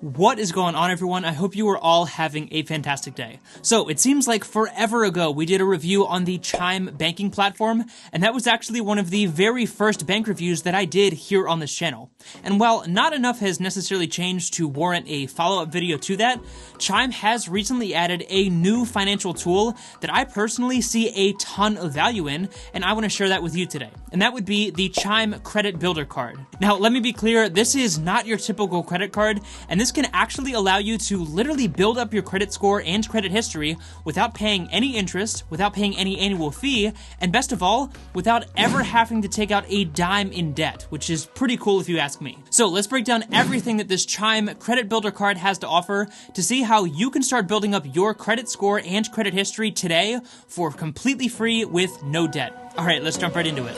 What is going on, everyone? I hope you are all having a fantastic day. So it seems like forever ago we did a review on the Chime banking platform, and that was actually one of the very first bank reviews that I did here on this channel. And while not enough has necessarily changed to warrant a follow-up video to that, Chime has recently added a new financial tool that I personally see a ton of value in, and I want to share that with you today. And that would be the Chime Credit Builder Card. Now, let me be clear, this is not your typical credit card, and this can actually allow you to literally build up your credit score and credit history without paying any interest, without paying any annual fee, and best of all, without ever having to take out a dime in debt, which is pretty cool if you ask me. So let's break down everything that this Chime Credit Builder Card has to offer to see how you can start building up your credit score and credit history today for completely free with no debt. All right, let's jump right into it.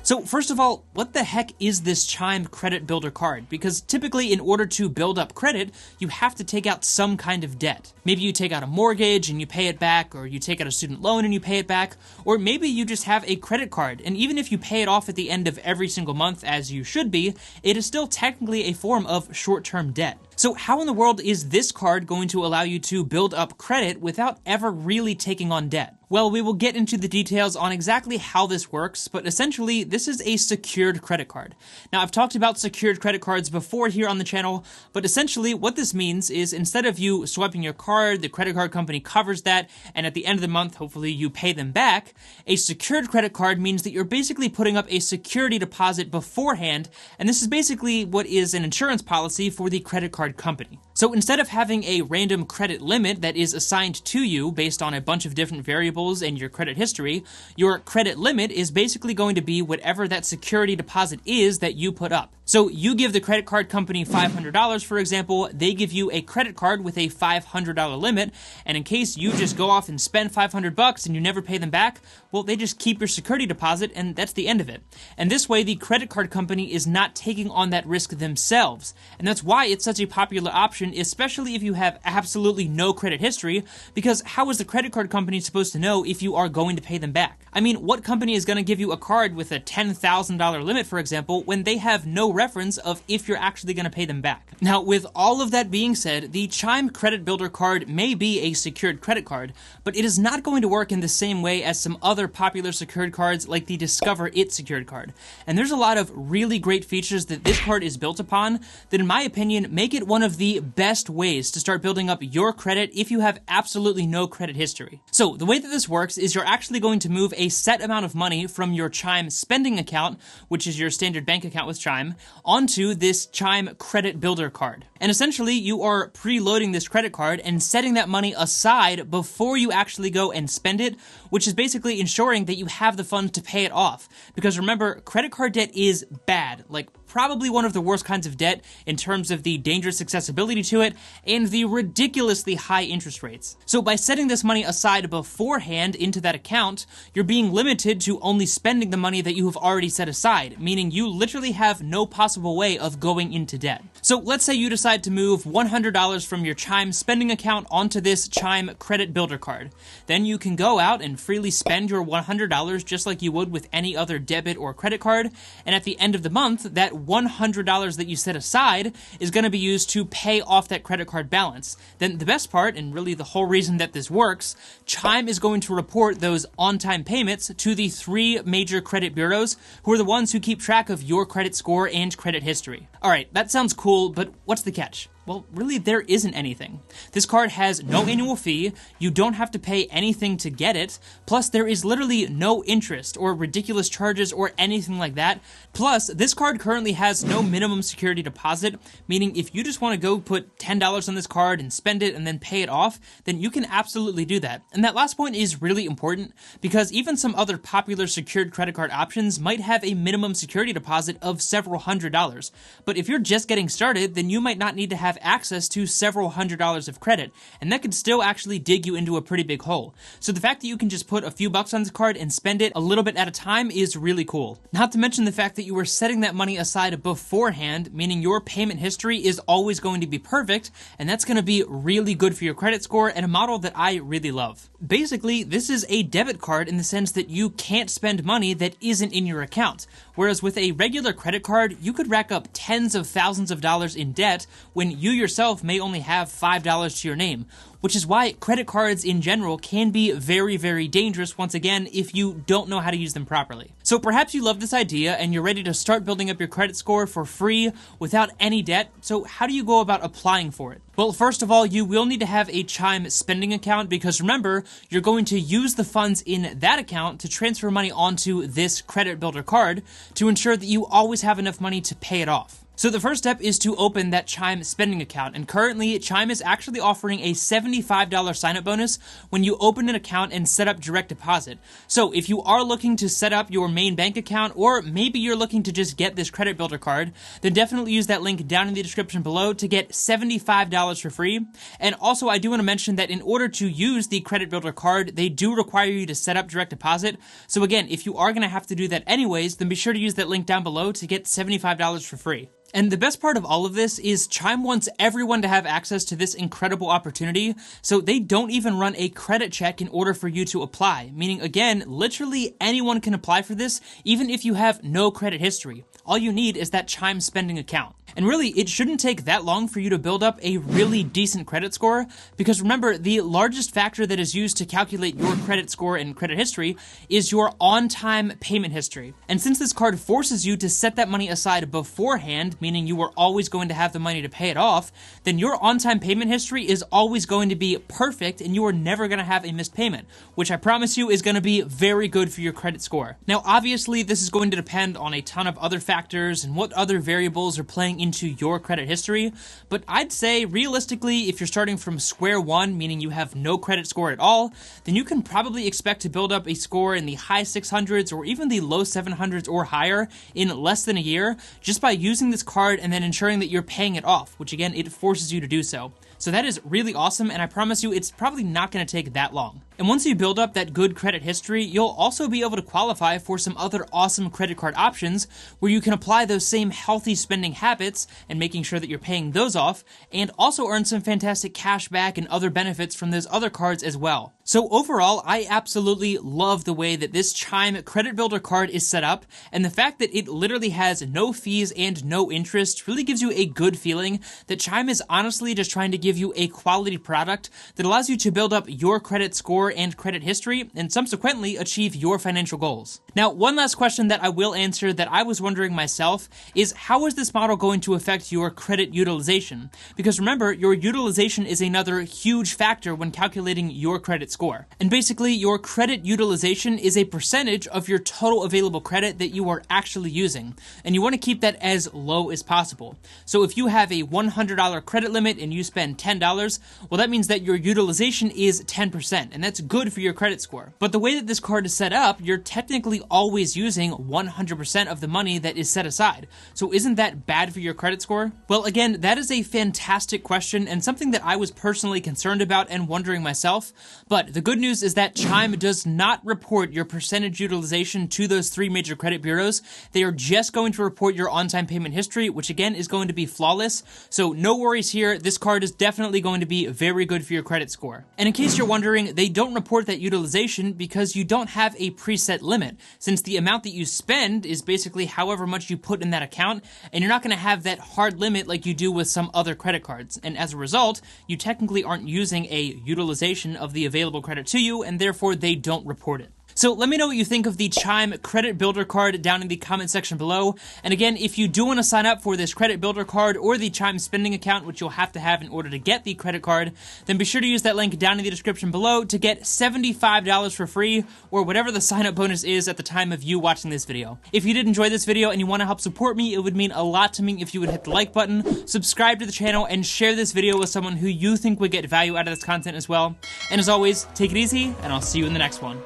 So first of all, what the heck is this Chime Credit Builder Card? Because typically in order to build up credit, you have to take out some kind of debt. Maybe you take out a mortgage and you pay it back, or you take out a student loan and you pay it back, or maybe you just have a credit card, and even if you pay it off at the end of every single month as you should be, it is still technically a form of short-term debt. So how in the world is this card going to allow you to build up credit without ever really taking on debt? Well, we will get into the details on exactly how this works, but essentially, this is a secured credit card. Now, I've talked about secured credit cards before here on the channel, but essentially what this means is instead of you swiping your card, the credit card company covers that, and at the end of the month, hopefully you pay them back. A secured credit card means that you're basically putting up a security deposit beforehand, and this is basically what is an insurance policy for the credit card company. So instead of having a random credit limit that is assigned to you based on a bunch of different variables and your credit history, your credit limit is basically going to be whatever that security deposit is that you put up. So you give the credit card company $500, for example, they give you a credit card with a $500 limit, and in case you just go off and spend $500 and you never pay them back, well, they just keep your security deposit and that's the end of it. And this way, the credit card company is not taking on that risk themselves. And that's why it's such a popular option, especially if you have absolutely no credit history, because how is the credit card company supposed to know if you are going to pay them back? I mean, what company is going to give you a card with a $10,000 limit, for example, when they have no reference of if you're actually going to pay them back? Now, with all of that being said, the Chime Credit Builder Card may be a secured credit card, but it is not going to work in the same way as some other popular secured cards like the Discover It secured card. And there's a lot of really great features that this card is built upon that, in my opinion, make it one of the best ways to start building up your credit if you have absolutely no credit history. So the way that this works is you're actually going to move a set amount of money from your Chime spending account, which is your standard bank account with Chime, onto this Chime Credit Builder Card. And essentially, you are preloading this credit card and setting that money aside before you actually go and spend it, which is basically ensuring that you have the funds to pay it off. Because remember, credit card debt is bad, like probably one of the worst kinds of debt in terms of the dangerous accessibility to it and the ridiculously high interest rates. So by setting this money aside beforehand into that account, you're being limited to only spending the money that you have already set aside, meaning you literally have no possible way of going into debt. So let's say you decide to move $100 from your Chime spending account onto this Chime Credit Builder Card. Then you can go out and freely spend your $100 just like you would with any other debit or credit card, and at the end of the month, that $100 that you set aside is going to be used to pay off that credit card balance. Then the best part, and really the whole reason that this works, Chime is going to report those on-time payments to the 3 major credit bureaus who are the ones who keep track of your credit score and credit history. Alright, that sounds cool, but what's the catch? Well, really, there isn't anything. This card has no annual fee, you don't have to pay anything to get it, plus there is literally no interest or ridiculous charges or anything like that. Plus, this card currently has no minimum security deposit, meaning if you just want to go put $10 on this card and spend it and then pay it off, then you can absolutely do that. And that last point is really important because even some other popular secured credit card options might have a minimum security deposit of several $100s. But if you're just getting started, then you might not need to have access to several $100s of credit, and that could still actually dig you into a pretty big hole. So the fact that you can just put a few bucks on the card and spend it a little bit at a time is really cool. Not to mention the fact that you were setting that money aside beforehand, meaning your payment history is always going to be perfect, and that's going to be really good for your credit score and a model that I really love. Basically, this is a debit card in the sense that you can't spend money that isn't in your account, Whereas with a regular credit card, you could rack up tens of thousands of dollars in debt when you yourself may only have $5 to your name, which is why credit cards in general can be very, very dangerous, once again, if you don't know how to use them properly. So perhaps you love this idea and you're ready to start building up your credit score for free without any debt. So how do you go about applying for it? Well, first of all, you will need to have a Chime spending account because remember, you're going to use the funds in that account to transfer money onto this credit builder card to ensure that you always have enough money to pay it off. So the first step is to open that Chime spending account, and currently Chime is actually offering a $75 sign-up bonus when you open an account and set up direct deposit. So if you are looking to set up your main bank account, or maybe you're looking to just get this credit builder card, then definitely use that link down in the description below to get $75 for free. And also I do want to mention that in order to use the credit builder card, they do require you to set up direct deposit. So again, if you are going to have to do that anyways, then be sure to use that link down below to get $75 for free. And the best part of all of this is Chime wants everyone to have access to this incredible opportunity, so they don't even run a credit check in order for you to apply, meaning again, literally anyone can apply for this, even if you have no credit history. All you need is that Chime spending account. And really, it shouldn't take that long for you to build up a really decent credit score, because remember, the largest factor that is used to calculate your credit score and credit history is your on-time payment history. And since this card forces you to set that money aside beforehand, meaning you are always going to have the money to pay it off, then your on-time payment history is always going to be perfect and you are never going to have a missed payment, which I promise you is going to be very good for your credit score. Now, obviously, this is going to depend on a ton of other factors and what other variables are playing into your credit history, but I'd say realistically, if you're starting from square one, meaning you have no credit score at all, then you can probably expect to build up a score in the high 600s or even the low 700s or higher in less than a year just by using this card and then ensuring that you're paying it off, which again, it forces you to do so. So that is really awesome, and I promise you it's probably not going to take that long. And once you build up that good credit history, you'll also be able to qualify for some other awesome credit card options where you can apply those same healthy spending habits and making sure that you're paying those off, and also earn some fantastic cash back and other benefits from those other cards as well. So overall, I absolutely love the way that this Chime credit builder card is set up, and the fact that it literally has no fees and no interest really gives you a good feeling that Chime is honestly just trying to give you a quality product that allows you to build up your credit score and credit history and subsequently achieve your financial goals. Now, one last question that I will answer that I was wondering myself is how is this model going to affect your credit utilization? Because remember, your utilization is another huge factor when calculating your credit score. And basically, your credit utilization is a percentage of your total available credit that you are actually using, and you want to keep that as low as possible. So if you have a $100 credit limit and you spend $10, well, that means that your utilization is 10%, and that's good for your credit score. But the way that this card is set up, you're technically always using 100% of the money that is set aside. So isn't that bad for your credit score? Well, again, that is a fantastic question and something that I was personally concerned about and wondering myself. But the good news is that Chime does not report your percentage utilization to those three major credit bureaus. They are just going to report your on-time payment history, which again is going to be flawless. So no worries here. This card is definitely going to be very good for your credit score. And in case you're wondering, they don't report that utilization because you don't have a preset limit, since the amount that you spend is basically however much you put in that account, and you're not going to have that hard limit like you do with some other credit cards. And as a result, you technically aren't using a utilization of the available credit to you, and therefore they don't report it. So let me know what you think of the Chime Credit Builder card down in the comment section below. And again, if you do want to sign up for this Credit Builder card or the Chime spending account, which you'll have to have in order to get the credit card, then be sure to use that link down in the description below to get $75 for free, or whatever the sign-up bonus is at the time of you watching this video. If you did enjoy this video and you want to help support me, it would mean a lot to me if you would hit the like button, subscribe to the channel, and share this video with someone who you think would get value out of this content as well. And as always, take it easy, and I'll see you in the next one.